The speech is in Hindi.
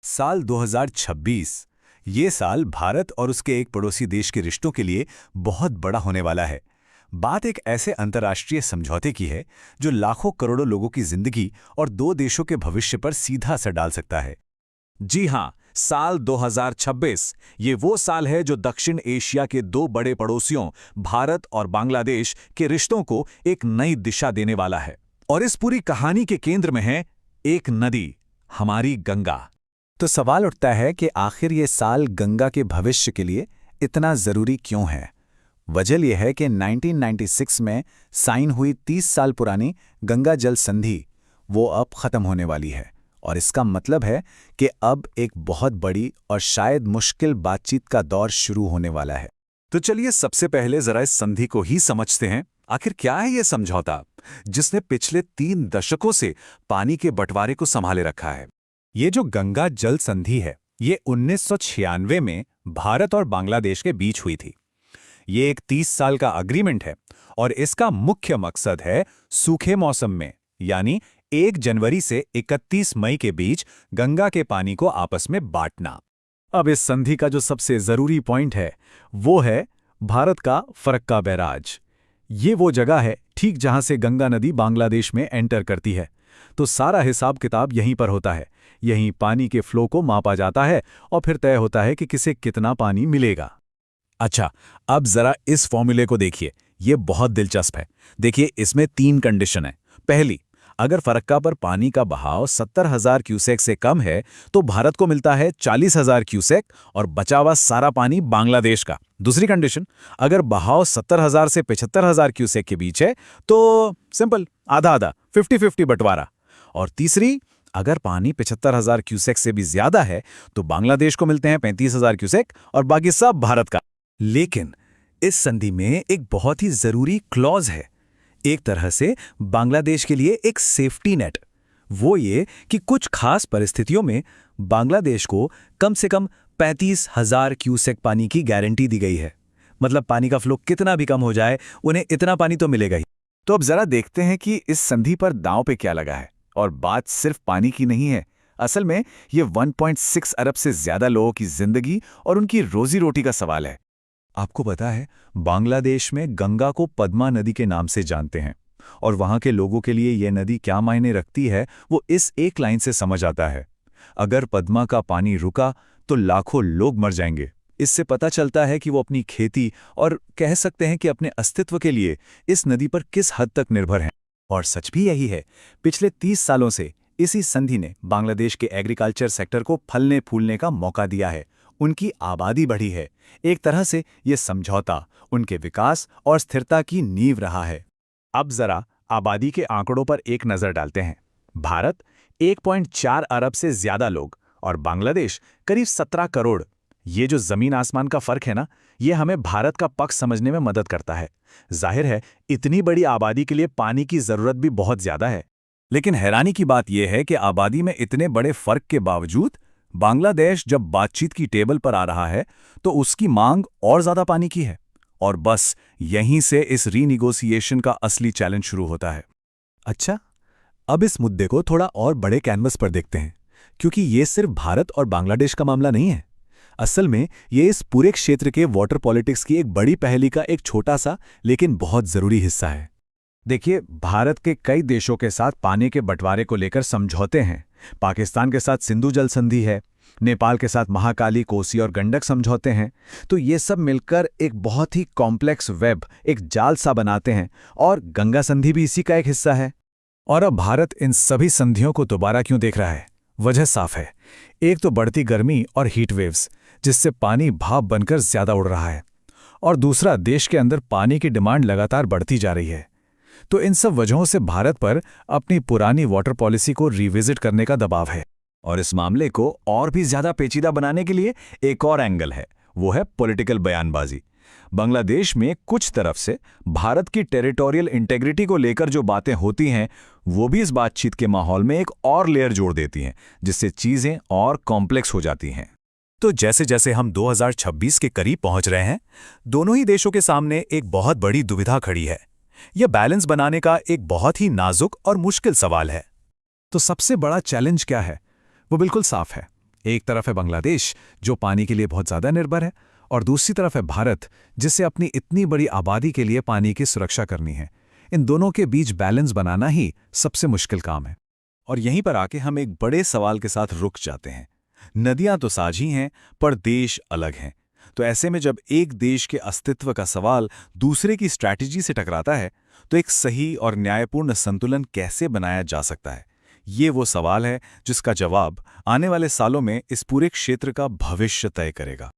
साल 2026 ये साल भारत और उसके एक पड़ोसी देश के रिश्तों के लिए बहुत बड़ा होने वाला है। बात एक ऐसे अंतर्राष्ट्रीय समझौते की है जो लाखों करोड़ों लोगों की जिंदगी और दो देशों के भविष्य पर सीधा असर डाल सकता है। जी हां, साल 2026 ये वो साल है जो दक्षिण एशिया के दो बड़े पड़ोसियों भारत और बांग्लादेश के रिश्तों को एक नई दिशा देने वाला है। और इस पूरी कहानी के केंद्र में है एक नदी, हमारी गंगा। तो सवाल उठता है कि आखिर ये साल गंगा के भविष्य के लिए इतना जरूरी क्यों है। वजह यह है कि 1996 में साइन हुई 30 साल पुरानी गंगा जल संधि वो अब खत्म होने वाली है, और इसका मतलब है कि अब एक बहुत बड़ी और शायद मुश्किल बातचीत का दौर शुरू होने वाला है। तो चलिए सबसे पहले जरा इस संधि को ही समझते हैं। आखिर क्या है ये समझौता जिसने पिछले 3 दशकों से पानी के बंटवारे को संभाले रखा है। ये जो गंगा जल संधि है, ये 1996 में भारत और बांग्लादेश के बीच हुई थी। ये एक 30 साल का अग्रीमेंट है और इसका मुख्य मकसद है सूखे मौसम में, यानी 1 जनवरी से 31 मई के बीच गंगा के पानी को आपस में बांटना। अब इस संधि का जो सबसे जरूरी पॉइंट है वो है भारत का फरक्का बैराज। ये वो जगह है ठीक जहां से गंगा नदी बांग्लादेश में एंटर करती है। तो सारा हिसाब किताब यहीं पर होता है। यहीं पानी के फ्लो को मापा जाता है और फिर तय होता है कि किसे कितना पानी मिलेगा। अच्छा, अब जरा इस फॉर्मूले को देखिए, ये बहुत दिलचस्प है। देखिए, इसमें 3 कंडीशन है। पहली, अगर फरक्का पर पानी का बहाव 70,000 क्यूसेक से कम है तो भारत को मिलता है 40,000 क्यूसेक और बचा हुआ सारा पानी बांग्लादेश का। दूसरी कंडीशन, अगर बहाव 70,000 से 75,000 क्यूसेक के बीच है तो सिंपल, आधा आधा, 50-50 बंटवारा। और तीसरी, अगर पानी 75,000 क्यूसेक से भी ज्यादा है तो बांग्लादेश को मिलते हैं 35,000 क्यूसेक और बाकी सब भारत का। लेकिन इस संधि में एक बहुत ही जरूरी क्लॉज है, एक तरह से बांग्लादेश के लिए एक सेफ्टी नेट। वो ये कि कुछ खास परिस्थितियों में बांग्लादेश को कम से कम 35,000 क्यूसेक पानी की गारंटी दी गई है। मतलब पानी का फ्लो कितना भी कम हो जाए, उन्हें इतना पानी तो मिलेगा ही। तो अब जरा देखते हैं कि इस संधि पर दांव पे क्या लगा है। और बात सिर्फ पानी की नहीं है, असल में ये 1.6 अरब से ज्यादा लोगों की जिंदगी और उनकी रोजी रोटी का सवाल है। आपको पता है, बांग्लादेश में गंगा को पद्मा नदी के नाम से जानते हैं, और वहां के लोगों के लिए यह नदी क्या मायने रखती है वो इस एक लाइन से समझ आता है। अगर पद्मा का पानी रुका तो लाखों लोग मर जाएंगे। इससे पता चलता है कि वो अपनी खेती और कह सकते हैं कि अपने अस्तित्व के लिए इस नदी पर किस हद तक निर्भर हैं। और सच भी यही है। पिछले 30 सालों से इसी संधि ने बांग्लादेश के एग्रीकल्चर सेक्टर को फलने फूलने का मौका दिया है। उनकी आबादी बढ़ी है। एक तरह से ये समझौता उनके विकास और स्थिरता की नींव रहा है। अब जरा आबादी के आंकड़ों पर एक नजर डालते हैं। भारत 1.4 अरब से ज्यादा लोग और बांग्लादेश करीब 17 करोड़। ये जो जमीन आसमान का फर्क है ना, ये हमें भारत का पक्ष समझने में मदद करता है। जाहिर है, इतनी बड़ी आबादी के लिए पानी की जरूरत भी बहुत ज्यादा है। लेकिन हैरानी की बात यह है कि आबादी में इतने बड़े फर्क के बावजूद बांग्लादेश जब बातचीत की टेबल पर आ रहा है तो उसकी मांग और ज्यादा पानी की है। और बस यहीं से इस रीनिगोशिएशन का असली चैलेंज शुरू होता है। अच्छा, अब इस मुद्दे को थोड़ा और बड़े कैनवस पर देखते हैं, क्योंकि ये सिर्फ भारत और बांग्लादेश का मामला नहीं है। असल में ये इस पूरे क्षेत्र के वाटर पॉलिटिक्स की एक बड़ी पहेली का एक छोटा सा लेकिन बहुत जरूरी हिस्सा है। देखिए, भारत के कई देशों के साथ पानी के बंटवारे को लेकर समझौते हैं। पाकिस्तान के साथ सिंधु जल संधि है, नेपाल के साथ महाकाली, कोसी और गंडक समझौते हैं। तो ये सब मिलकर एक बहुत ही कॉम्प्लेक्स वेब, एक जाल सा बनाते हैं, और गंगा संधि भी इसी का एक हिस्सा है। और अब भारत इन सभी संधियों को दोबारा क्यों देख रहा है? वजह साफ है। एक तो बढ़ती गर्मी और हीट वेव्स, जिससे पानी भाप बनकर ज्यादा उड़ रहा है, और दूसरा देश के अंदर पानी की डिमांड लगातार बढ़ती जा रही है। तो इन सब वजहों से भारत पर अपनी पुरानी वाटर पॉलिसी को रिविजिट करने का दबाव है। और इस मामले को और भी ज्यादा पेचीदा बनाने के लिए एक और एंगल है, वो है पॉलिटिकल बयानबाजी। बांग्लादेश में कुछ तरफ से भारत की टेरिटोरियल इंटेग्रिटी को लेकर जो बातें होती हैं, वो भी इस बातचीत के माहौल में एक और लेयर जोड़ देती हैं, जिससे चीजें और कॉम्प्लेक्स हो जाती हैं। तो जैसे जैसे हम 2026 के करीब पहुंच रहे हैं, दोनों ही देशों के सामने एक बहुत बड़ी दुविधा खड़ी है। यह बैलेंस बनाने का एक बहुत ही नाजुक और मुश्किल सवाल है। तो सबसे बड़ा चैलेंज क्या है? वो बिल्कुल साफ है। एक तरफ है बांग्लादेश, जो पानी के लिए बहुत ज़्यादा निर्भर है, और दूसरी तरफ है भारत, जिसे अपनी इतनी बड़ी आबादी के लिए पानी की सुरक्षा करनी है। इन दोनों के बीच बैलेंस बनाना ही सबसे मुश्किल काम है। और यहीं पर आके हम एक बड़े सवाल के साथ रुक जाते हैं। नदियां तो साझी हैं, पर देश अलग हैं। तो ऐसे में जब एक देश के अस्तित्व का सवाल दूसरे की स्ट्रैटेजी से टकराता है, तो एक सही और न्यायपूर्ण संतुलन कैसे बनाया जा सकता है? ये वो सवाल है जिसका जवाब आने वाले सालों में इस पूरे क्षेत्र का भविष्य तय करेगा।